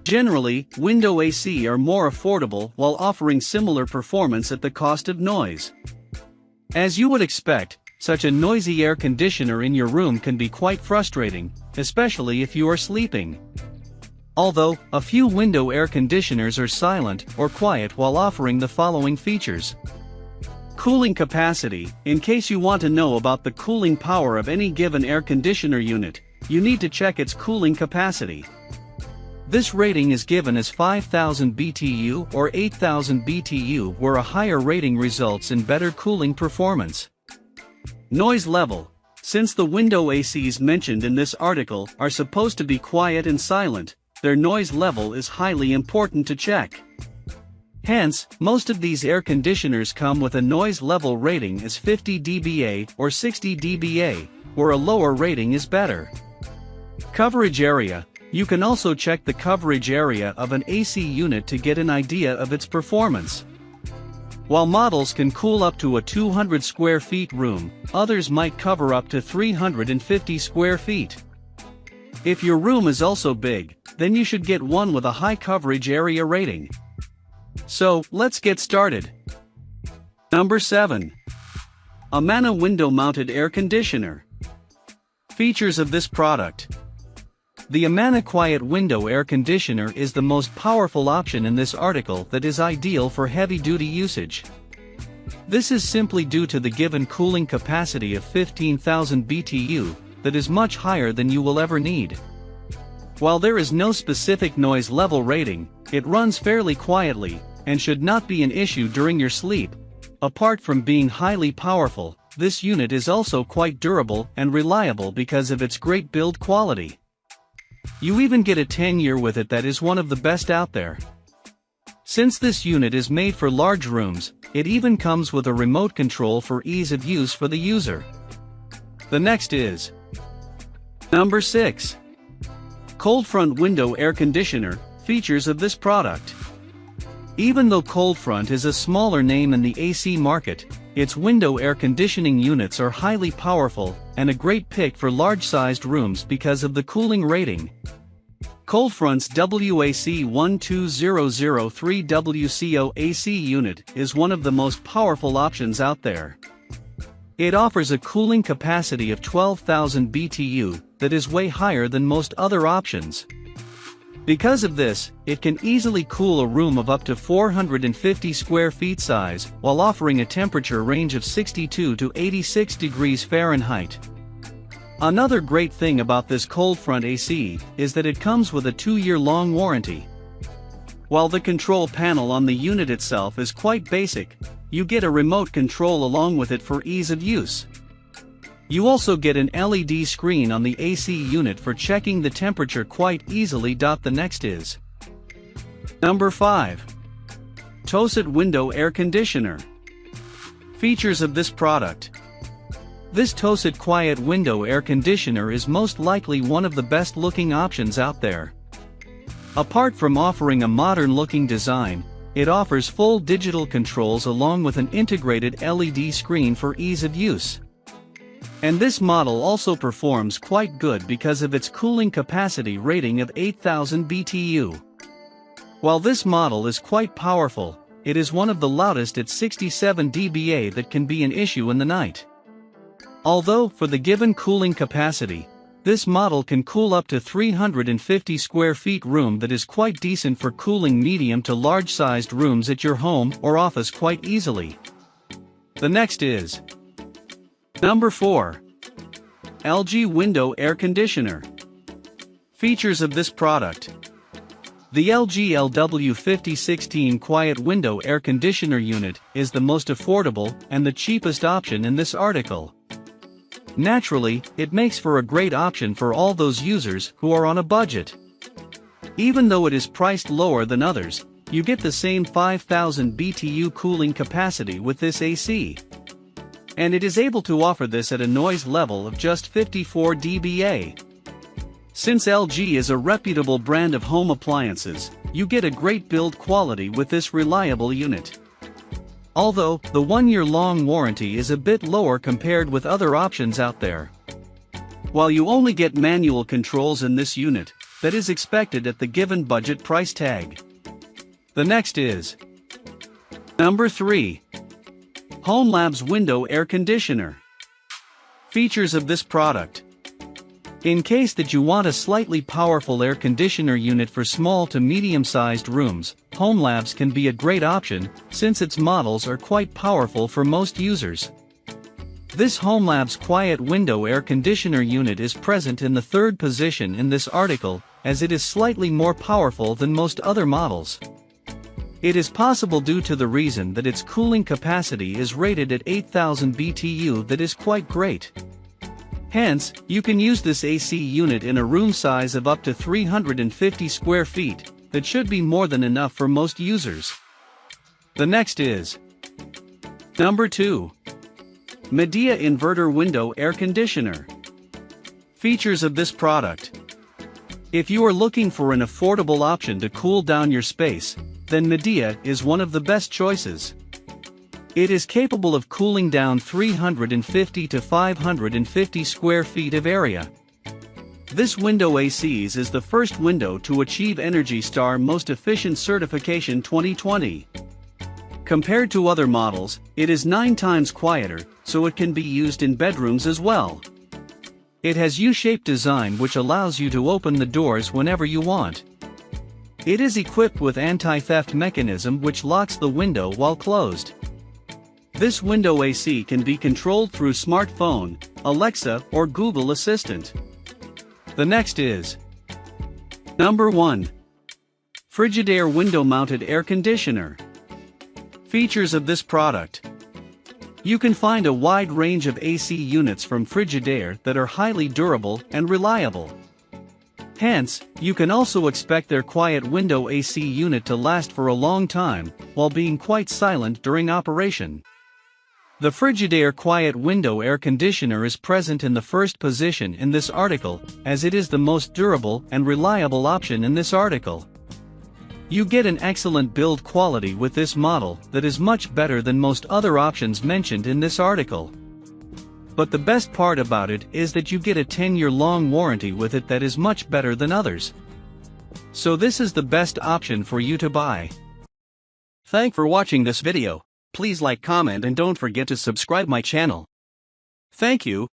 Generally, Window AC are more affordable while offering similar performance at the cost of noise. As you would expect, such a noisy air conditioner in your room can be quite frustrating, especially if you are sleeping. Although, a few window air conditioners are silent or quiet while offering the following features. Cooling capacity. In case you want to know about the cooling power of any given air conditioner unit, you need to check its cooling capacity. This rating is given as 5000 BTU or 8000 BTU, where a higher rating results in better cooling performance. Noise level. Since the window ACs mentioned in this article are supposed to be quiet and silent, their noise level is highly important to check. Hence, most of these air conditioners come with a noise level rating as 50 dBA or 60 dBA, where a lower rating is better. Coverage area. You can also check the coverage area of an AC unit to get an idea of its performance. While models can cool up to a 200 square feet room, others might cover up to 350 square feet. If your room is also big, then you should get one with a high coverage area rating. So, let's get started. Number 7. Amana Window Mounted Air Conditioner. Features of this product. The Amana Quiet Window Air Conditioner is the most powerful option in this article that is ideal for heavy-duty usage. This is simply due to the given cooling capacity of 15,000 BTU, that is much higher than you will ever need. While there is no specific noise level rating, it runs fairly quietly, and should not be an issue during your sleep. Apart from being highly powerful, this unit is also quite durable and reliable because of its great build quality. You even get a 10-year with it that is one of the best out there. Since this unit is made for large rooms, it even comes with a remote control for ease of use for the user. The next is Number 6. Koldfront Window Air Conditioner. Features of this product. Even though Koldfront is a smaller name in the AC market, its window air conditioning units are highly powerful, and a great pick for large-sized rooms because of the cooling rating. Koldfront's WAC 12003 WCO AC unit is one of the most powerful options out there. It offers a cooling capacity of 12,000 BTU, that is way higher than most other options. Because of this, it can easily cool a room of up to 450 square feet size, while offering a temperature range of 62 to 86 degrees Fahrenheit. Another great thing about this Koldfront AC is that it comes with a 2-year-long warranty. While the control panel on the unit itself is quite basic, you get a remote control along with it for ease of use. You also get an LED screen on the AC unit for checking the temperature quite easily. The next is Number 5. Tosot Window Air Conditioner. Features of this product. This Tosot Quiet Window Air Conditioner is most likely one of the best looking options out there. Apart from offering a modern looking design, it offers full digital controls along with an integrated LED screen for ease of use. And this model also performs quite good because of its cooling capacity rating of 8000 BTU. While this model is quite powerful, it is one of the loudest at 67 dBA that can be an issue in the night. Although, for the given cooling capacity, this model can cool up to 350 square feet room, that is quite decent for cooling medium to large-sized rooms at your home or office quite easily. The next is Number 4. LG Window Air Conditioner. Features of this product. The LG LW5016 Quiet Window Air Conditioner unit is the most affordable and the cheapest option in this article. Naturally, it makes for a great option for all those users who are on a budget. Even though it is priced lower than others, you get the same 5000 BTU cooling capacity with this AC. And it is able to offer this at a noise level of just 54 dBA. Since LG is a reputable brand of home appliances, you get a great build quality with this reliable unit. Although, the 1-year-long warranty is a bit lower compared with other options out there. While you only get manual controls in this unit, that is expected at the given budget price tag. The next is Number 3. Homelabs Window Air Conditioner. Features of this product. In case that you want a slightly powerful air conditioner unit for small to medium-sized rooms, Homelabs can be a great option, since its models are quite powerful for most users. This Homelabs Quiet Window Air Conditioner unit is present in the third position in this article, as it is slightly more powerful than most other models. It is possible due to the reason that its cooling capacity is rated at 8,000 BTU, that is quite great. Hence, you can use this AC unit in a room size of up to 350 square feet, that should be more than enough for most users. The next is Number 2. Midea Inverter Window Air Conditioner. Features of this product. If you are looking for an affordable option to cool down your space, then Midea is one of the best choices. It is capable of cooling down 350 to 550 square feet of area. This Window ACs is the first window to achieve Energy Star Most Efficient Certification 2020. Compared to other models, it is 9 times quieter, so it can be used in bedrooms as well. It has U-shaped design which allows you to open the doors whenever you want. It is equipped with anti-theft mechanism which locks the window while closed. This Window AC can be controlled through smartphone, Alexa or Google Assistant. The next is Number 1. Frigidaire Window Mounted Air Conditioner. Features of this product. You can find a wide range of AC units from Frigidaire that are highly durable and reliable. Hence, you can also expect their quiet window AC unit to last for a long time, while being quite silent during operation. The Frigidaire Quiet Window Air Conditioner is present in the first position in this article, as it is the most durable and reliable option in this article. You get an excellent build quality with this model that is much better than most other options mentioned in this article. But the best part about it is that you get a 10-year-long warranty with it that is much better than others. So this is the best option for you to buy. Thanks for watching this video. Please like, comment and don't forget to subscribe my channel. Thank you.